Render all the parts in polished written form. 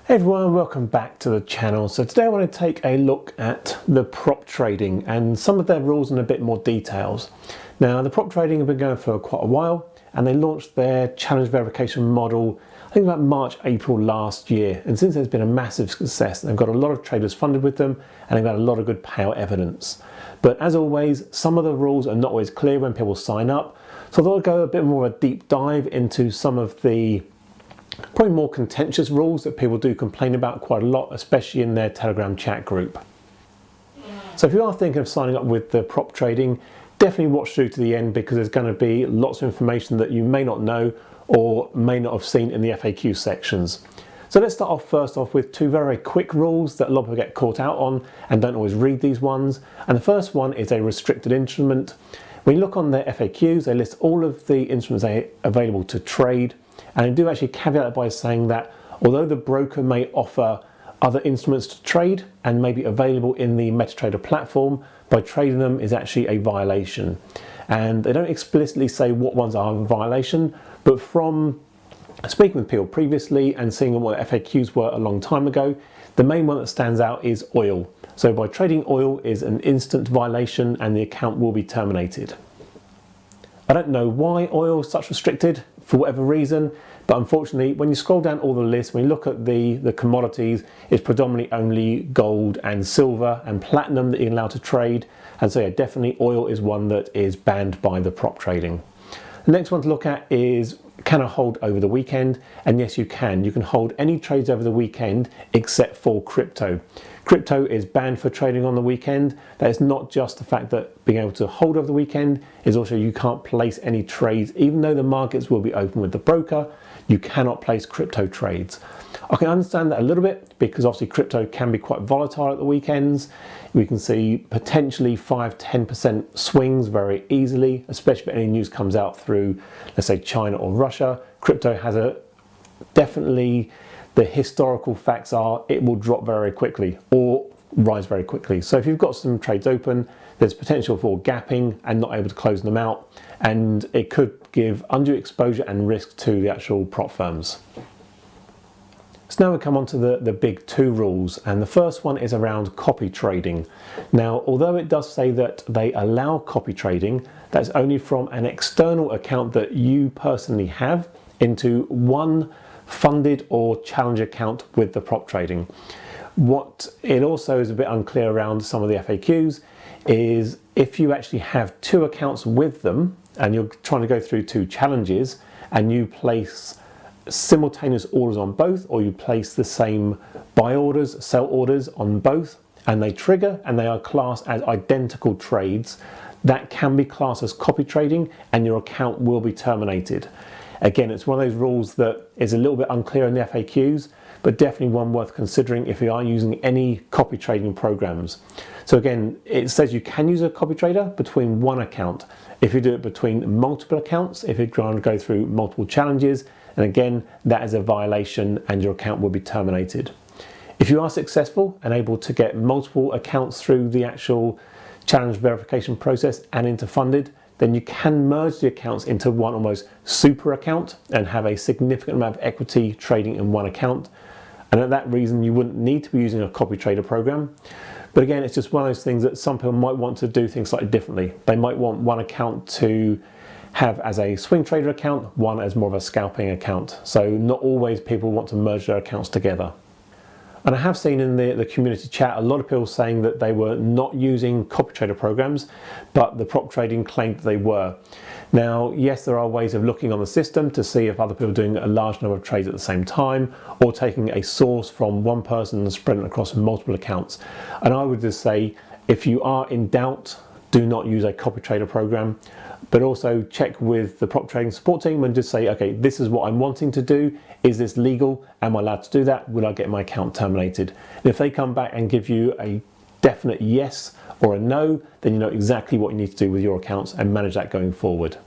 Hey everyone, welcome back to the channel. So today I want to take a look at the prop trading and some of their rules in a bit more details. Now the prop trading have been going for quite a while and they launched their challenge verification model I think about March, April last year, and since there's been a massive success. They've got a lot of traders funded with them and they've had a lot of good payout evidence. But as always, some of the rules are not always clear when people sign up, so I thought I'd go a bit more of a deep dive into some of the probably more contentious rules that people do complain about quite a lot, especially in their Telegram chat group. So if you are thinking of signing up with the prop trading, definitely watch through to the end because there's going to be lots of information that you may not know or may not have seen in the FAQ sections. So let's start off first off with two very quick rules that a lot of people get caught out on and don't always read these ones. And the first one is a restricted instrument. When you look on their FAQs, they list all of the instruments they are available to trade. And I do actually caveat it by saying that although the broker may offer other instruments to trade and may be available in the MetaTrader platform, by trading them is actually a violation. And they don't explicitly say what ones are a violation, but from speaking with people previously and seeing what FAQs were a long time ago, the main one that stands out is oil. So by trading oil is an instant violation and the account will be terminated. I don't know why oil is such restricted for whatever reason, but unfortunately when you scroll down all the lists, when you look at the commodities, it's predominantly only gold and silver and platinum that you're allowed to trade. And so yeah, definitely oil is one that is banned by the prop trading. The next one to look at is, can I hold over the weekend? And yes, you can. You can hold any trades over the weekend except for crypto. Crypto is banned for trading on the weekend. That is not just the fact that being able to hold over the weekend, is also you can't place any trades. Even though the markets will be open with the broker, you cannot place crypto trades. I can understand that a little bit because obviously crypto can be quite volatile at the weekends. We can see potentially 5–10% swings very easily, especially if any news comes out through, let's say, China or Russia. Crypto has definitely the historical facts are it will drop very quickly or rise very quickly. So if you've got some trades open, there's potential for gapping and not able to close them out, and it could give undue exposure and risk to the actual prop firms. So now we come on to the big two rules, and the first one is around copy trading. Now, although it does say that they allow copy trading, that's only from an external account that you personally have into one funded or challenge account with the prop trading. What it also is a bit unclear around some of the FAQs is if you actually have two accounts with them and you're trying to go through two challenges and you place simultaneous orders on both, or you place the same buy orders, sell orders on both, and they trigger and they are classed as identical trades, that can be classed as copy trading and your account will be terminated. Again, it's one of those rules that is a little bit unclear in the FAQs, but definitely one worth considering if you are using any copy trading programs. So again, it says you can use a copy trader between one account. If you do it between multiple accounts, if you're trying to go through multiple challenges, and again, that is a violation and your account will be terminated. If you are successful and able to get multiple accounts through the actual challenge verification process and into funded, then you can merge the accounts into one almost super account and have a significant amount of equity trading in one account. And at that reason, you wouldn't need to be using a copy trader program. But again, it's just one of those things that some people might want to do things slightly differently. They might want one account to have as a swing trader account, one as more of a scalping account. So not always people want to merge their accounts together. And I have seen in the community chat a lot of people saying that they were not using copy trader programs, but the prop trading claimed that they were. Now, yes, there are ways of looking on the system to see if other people are doing a large number of trades at the same time, or taking a source from one person and spreading it across multiple accounts. And I would just say, if you are in doubt, do not use a copy trader program, but also check with the prop trading support team and just say, okay, this is what I'm wanting to do. Is this legal? Am I allowed to do that? Will I get my account terminated? And if they come back and give you a definite yes or a no, then you know exactly what you need to do with your accounts and manage that going forward.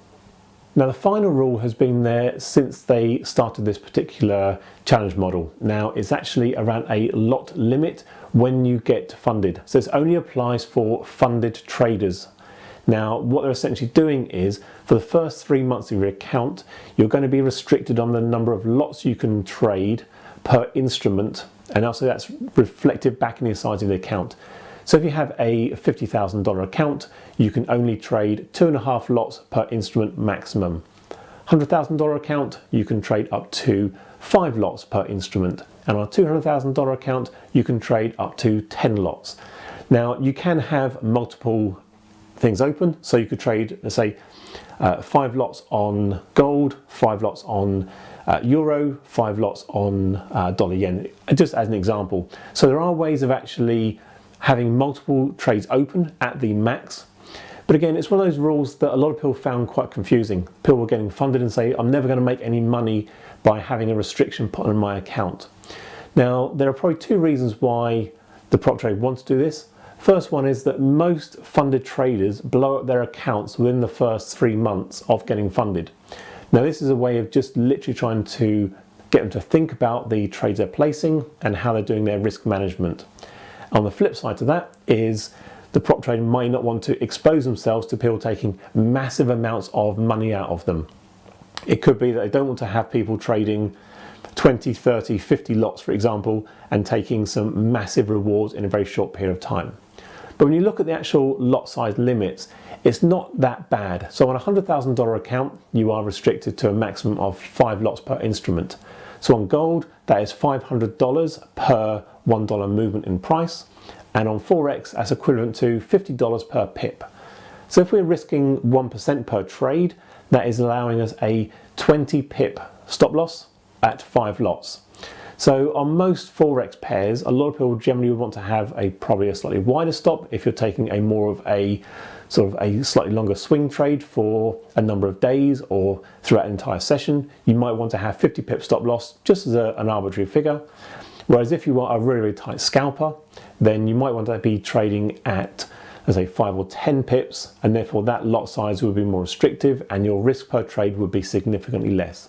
Now, the final rule has been there since they started this particular challenge model. Now, it's actually around a lot limit when you get funded. So this only applies for funded traders. Now, what they're essentially doing is, for the first 3 months of your account, you're going to be restricted on the number of lots you can trade per instrument, and also that's reflected back in the size of the account. So if you have a $50,000 account, you can only trade 2.5 lots per instrument maximum. $100,000 account, you can trade up to 5 lots per instrument. And on a $200,000 account, you can trade up to 10 lots. Now, you can have multiple things open, so you could trade, let's say, 5 lots on gold, 5 lots on euro, 5 lots on dollar yen, just as an example. So there are ways of actually having multiple trades open at the max. But again, it's one of those rules that a lot of people found quite confusing. People were getting funded and say, I'm never going to make any money by having a restriction put on my account. Now, there are probably 2 reasons why the prop trade wants to do this. First one is that most funded traders blow up their accounts within the first 3 months of getting funded. Now, this is a way of just literally trying to get them to think about the trades they're placing and how they're doing their risk management. On the flip side to that is the prop trader might not want to expose themselves to people taking massive amounts of money out of them. It could be that they don't want to have people trading 20, 30, 50 lots, for example, and taking some massive rewards in a very short period of time. But when you look at the actual lot size limits, it's not that bad. So on a $100,000 account, you are restricted to a maximum of 5 lots per instrument. So on gold, that is $500 per $1 movement in price. And on Forex, that's equivalent to $50 per pip. So if we're risking 1% per trade, that is allowing us a 20 pip stop loss at 5 lots. So on most Forex pairs, a lot of people generally would want to have probably a slightly wider stop if you're taking a more of a sort of a slightly longer swing trade for a number of days or throughout an entire session. You might want to have 50 pip stop loss just as an arbitrary figure. Whereas if you are a really, really tight scalper, then you might want to be trading at, let's say, 5 or 10 pips, and therefore that lot size would be more restrictive and your risk per trade would be significantly less.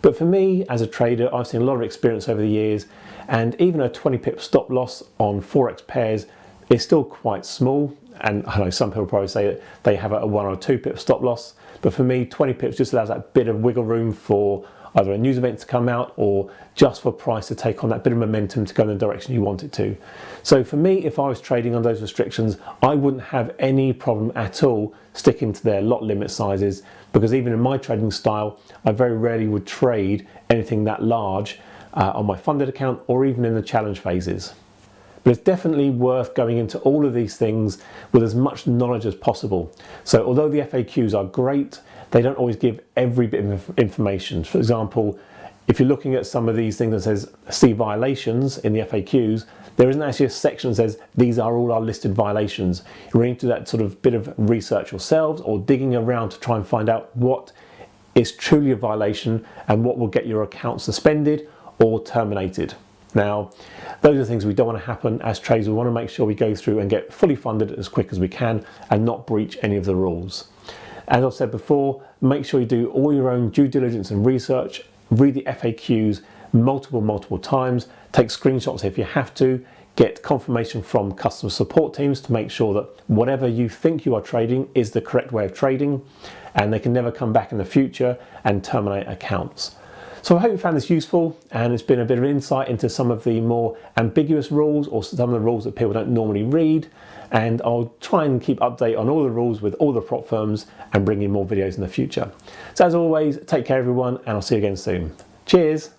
But for me, as a trader, I've seen a lot of experience over the years, and even a 20 pip stop loss on Forex pairs is still quite small. And I know some people probably say that they have a 1 or 2 pip stop loss, but for me, 20 pips just allows that bit of wiggle room for either a news event to come out or just for price to take on that bit of momentum to go in the direction you want it to. So for me, if I was trading on those restrictions, I wouldn't have any problem at all sticking to their lot limit sizes, because even in my trading style, I very rarely would trade anything that large on my funded account or even in the challenge phases. But it's definitely worth going into all of these things with as much knowledge as possible. So although the FAQs are great, they don't always give every bit of information. For example, if you're looking at some of these things that says see violations in the FAQs, there isn't actually a section that says these are all our listed violations. You really need to do that sort of bit of research yourselves or digging around to try and find out what is truly a violation and what will get your account suspended or terminated. Now, those are things we don't want to happen as traders. We want to make sure we go through and get fully funded as quick as we can and not breach any of the rules. As I've said before, make sure you do all your own due diligence and research, read the FAQs multiple times, take screenshots if you have to, get confirmation from customer support teams to make sure that whatever you think you are trading is the correct way of trading, and they can never come back in the future and terminate accounts. So I hope you found this useful, and it's been a bit of an insight into some of the more ambiguous rules or some of the rules that people don't normally read. And I'll try and keep update on all the rules with all the prop firms and bring you more videos in the future. So as always, take care everyone, and I'll see you again soon. Cheers.